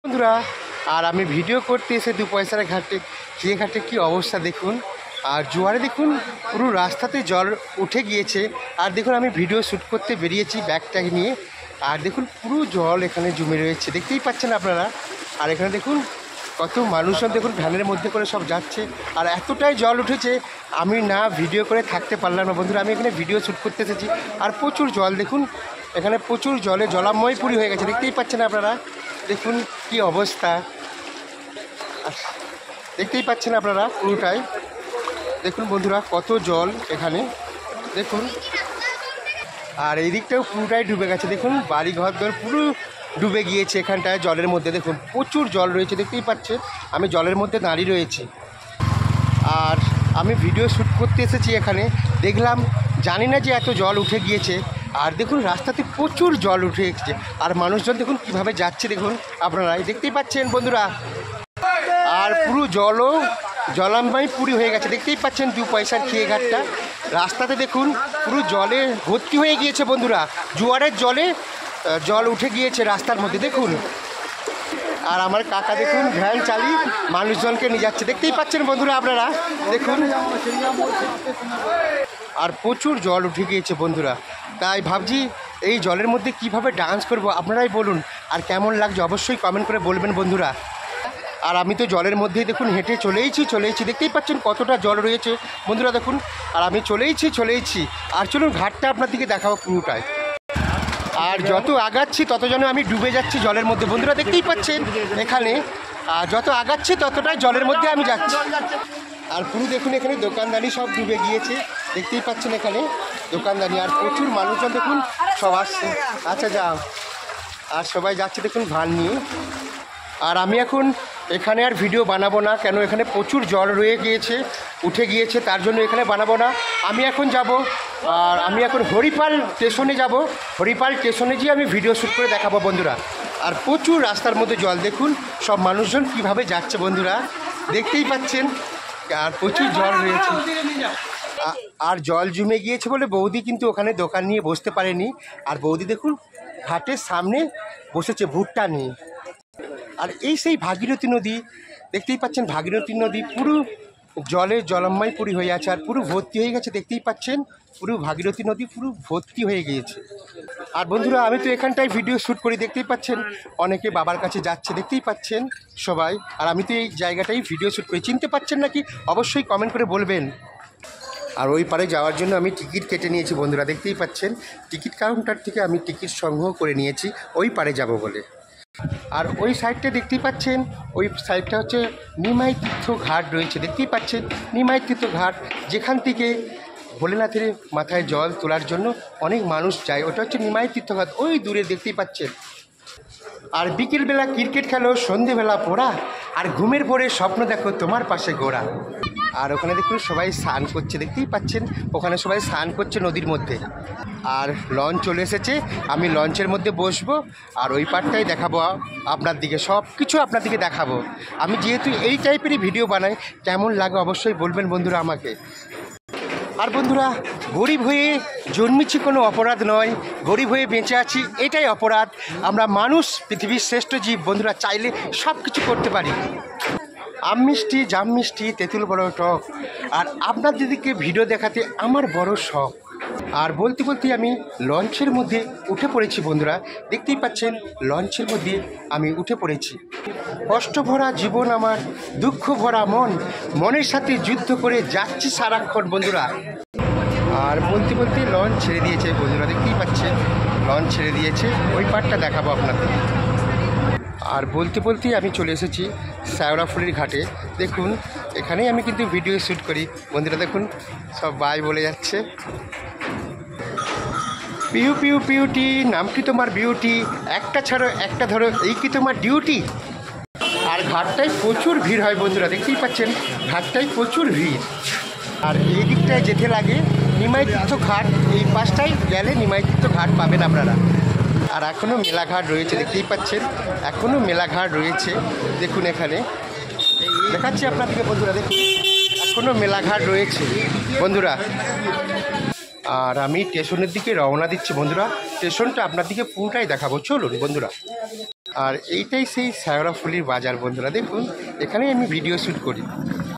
বন্ধুরা, আর আমি ভিডিও করতে এসে দু পয়সার ঘাটে যে ঘাটে কি অবস্থা দেখুন। আর জোয়ারে দেখুন পুরো রাস্তাতে জল উঠে গিয়েছে। আর দেখুন আমি ভিডিও শ্যুট করতে বেরিয়েছি ব্যাগ ট্যাগ নিয়ে। আর দেখুন পুরো জল এখানে জমে রয়েছে, দেখতেই পাচ্ছেন আপনারা। আর এখানে দেখুন কত মানুষজন দেখুন ভ্যানের মধ্যে করে সব যাচ্ছে। আর এতটাই জল উঠেছে আমি না ভিডিও করে থাকতে পারলাম না বন্ধুরা। আমি এখানে ভিডিও শ্যুট করতে এসেছি আর প্রচুর জল দেখুন, এখানে প্রচুর জলে জলাময় পুরি হয়ে গেছে, দেখতেই পাচ্ছেন আপনারা। দেখুন কি অবস্থা, দেখতেই পাচ্ছেন আপনারা পুরোটাই। দেখুন বন্ধুরা কত জল এখানে দেখুন। আর এই দিকটাও পুরোটাই ডুবে গেছে, দেখুন বাড়ি ঘর দর পুরো ডুবে গিয়েছে এখানটায় জলের মধ্যে। দেখুন প্রচুর জল রয়েছে, দেখতেই পাচ্ছেন আমি জলের মধ্যে দাঁড়িয়ে রয়েছি। আর আমি ভিডিও শ্যুট করতে এসেছি এখানে, দেখলাম জানি না যে এত জল উঠে গিয়েছে। আর দেখুন রাস্তাতে প্রচুর জল উঠে এসেছে আর মানুষজন দেখুন কীভাবে যাচ্ছে দেখুন আপনারা, দেখতেই পাচ্ছেন বন্ধুরা। আর পুরো জলাময় পুরি হয়ে গেছে, দেখতেই পাচ্ছেন দু পয়সার খেয়ে ঘাটটা। রাস্তাতে দেখুন পুরো জলে ভর্তি হয়ে গিয়েছে বন্ধুরা, জোয়ারের জলে জল উঠে গিয়েছে রাস্তার মধ্যে দেখুন। আর আমার কাকা দেখুন ভ্যান চালিয়ে মানুষজনকে নিয়ে যাচ্ছে, দেখতেই পাচ্ছেন বন্ধুরা আপনারা দেখুন। আর প্রচুর জল উঠে গিয়েছে বন্ধুরা, তাই ভাবছি এই জলের মধ্যে কিভাবে ডান্স করব আপনারাই বলুন। আর কেমন লাগছে অবশ্যই কমেন্ট করে বলবেন বন্ধুরা। আর আমি তো জলের মধ্যেই দেখুন হেঁটে চলেইছি, দেখতেই পাচ্ছেন কতটা জল রয়েছে বন্ধুরা দেখুন। আর আমি চলেইছি। আর চলুন ঘাটটা আপনার দিকে দেখাবো পুরোটাই। আর যত আগাচ্ছি তত যেন আমি ডুবে যাচ্ছি জলের মধ্যে বন্ধুরা, দেখতেই পাচ্ছেন এখানে। আর যত আগাচ্ছি ততটাই জলের মধ্যে আমি যাচ্ছি। আর পুরো দেখুন এখানে দোকানদানি সব ডুবে গিয়েছে, দেখতেই পাচ্ছেন এখানে দোকানদানি। আর প্রচুর মানুষজন দেখুন সব আসছে, আচ্ছা যাও। আর সবাই যাচ্ছে দেখুন ভান নিয়ে। আর আমি এখন এখানে আর ভিডিও বানাবো না, কেন এখানে প্রচুর জল উঠে গিয়েছে, তার জন্য এখানে বানাবো না। আমি এখন যাব, আর আমি এখন হরিপাল স্টেশনে যাব। হরিপাল স্টেশনে গিয়ে আমি ভিডিও শ্যুট করে দেখাবো বন্ধুরা। আর প্রচুর রাস্তার মধ্যে জল দেখুন, সব মানুষজন কীভাবে যাচ্ছে বন্ধুরা, দেখতেই পাচ্ছেন। আর প্রচুর জল রয়েছে। আর জল জমে গিয়েছে বলে বৌদি কিন্তু ওখানে দোকান নিয়ে বসতে পারেনি। আর বৌদি দেখুন ঘাটের সামনে বসেছে ভুট্টা নিয়ে। আর এই সেই ভাগীরথী নদী, দেখতেই পাচ্ছেন ভাগীরথী নদী পুরো জলময় পুরি হয়ে আছে আর পুরো ভর্তি হয়ে গেছে, দেখতেই পাচ্ছেন পুরো ভাগীরথী নদী পুরো ভর্তি হয়ে গিয়েছে। আর বন্ধুরা আমি তো এখানটায় ভিডিও শ্যুট করি, দেখতেই পাচ্ছেন অনেকে বাবার কাছে যাচ্ছে, দেখতেই পাচ্ছেন সবাই। আর আমি তো এই জায়গাটাই ভিডিও শ্যুট করি, চিনতে পাচ্ছেন নাকি অবশ্যই কমেন্ট করে বলবেন। আর ওই পারে যাওয়ার জন্য আমি টিকিট কেটে নিয়েছি বন্ধুরা, দেখতেই পাচ্ছেন টিকিট কাউন্টার থেকে আমি টিকিট সংগ্রহ করে নিয়েছি ওই পারে যাব বলে। আর ওই সাইডটা দেখতেই পাচ্ছেন, ওই সাইডটা হচ্ছে নিমাই তীর্থ ঘাট রয়েছে, দেখতেই পাচ্ছেন নিমাই তীর্থ ঘাট, যেখান থেকে ভোলেনাথের মাথায় জল তোলার জন্য অনেক মানুষ যায়, ওটা হচ্ছে নিমাই তীর্থ ঘাট, ওই দূরে দেখতেই পাচ্ছেন। আর বিকেলবেলা ক্রিকেট খেলো, সন্ধেবেলা পড়া, আর ঘুমের পরে স্বপ্ন দেখো তোমার পাশে গোড়া। আর ওখানে দেখুন সবাই স্নান করছে, দেখতেই পাচ্ছেন ওখানে সবাই স্নান করছে নদীর মধ্যে। আর লঞ্চ চলে এসেছে, আমি লঞ্চের মধ্যে বসবো আর ওই পারটাই দেখাবো আপনার দিকে, সব কিছু আপনার দিকে দেখাবো। আমি যেহেতু এই টাইপেরই ভিডিও বানাই, কেমন লাগে অবশ্যই বলবেন বন্ধুরা আমাকে। আর বন্ধুরা গরিব হয়ে জন্মেছি কোনো অপরাধ নয়, গরিব হয়ে বেঁচে আছি এটাই অপরাধ। আমরা মানুষ, পৃথিবীর শ্রেষ্ঠ জীব বন্ধুরা, চাইলে সব কিছু করতে পারি। আম মিষ্টি, জাম মিষ্টি, তেঁতুল বড় টক। আর আপনার দিদিকে ভিডিও দেখাতে আমার বড় শখ। আর বলতে আমি লঞ্চের মধ্যে উঠে পড়েছি বন্ধুরা, দেখতেই পাচ্ছেন লঞ্চের মধ্যে আমি উঠে পড়েছি। কষ্ট ভরা জীবন আমার, দুঃখ ভরা মনের সাথে যুদ্ধ করে যাচ্ছি সারাক্ষণ বন্ধুরা। আর বলতে লঞ্চ ছেড়ে দিয়েছে বন্ধুরা, দেখতেই পাচ্ছেন লঞ্চ ছেড়ে দিয়েছে, ওই পার্টটা দেখাবো আপনাদের। আর বলতে আমি চলে এসেছি শ্যাওড়াফুলির ঘাটে, দেখুন এখানেই আমি কিন্তু ভিডিও শ্যুট করি বন্ধুরা। দেখুন সব বাই বলে যাচ্ছে, পিউ পিউ পিউটি, নাম কি তোমার বিউটি, একটা ছাড়ো একটা ধরো, এই কি তোমার ডিউটি। আর ঘাটটায় প্রচুর ভিড় হয় বন্ধুরা, দেখতেই পাচ্ছেন ঘাটটায় প্রচুর ভিড়। আর এই দিকটায় যেতে লাগে নিমাই তীর্থ ঘাট, এই পাশটায় গেলে নিমাই তীর্থ ঘাট পাবেন আপনারা। আর এখনও মেলাঘাট রয়েছে, দেখতেই পাচ্ছেন এখনও মেলাঘাট রয়েছে, দেখুন এখানে দেখাচ্ছি আপনাদেরকে বন্ধুরা, দেখুন এখনও মেলাঘাট রয়েছে বন্ধুরা। আর আমি স্টেশনের দিকে রওনা দিচ্ছি বন্ধুরা, স্টেশনটা আপনার দিকে পুরোটাই দেখাবো, চলুন বন্ধুরা। আর এইটাই সেই শেওড়াফুলির বাজার বন্ধুরা, দেখুন এখানেই আমি ভিডিও শ্যুট করি।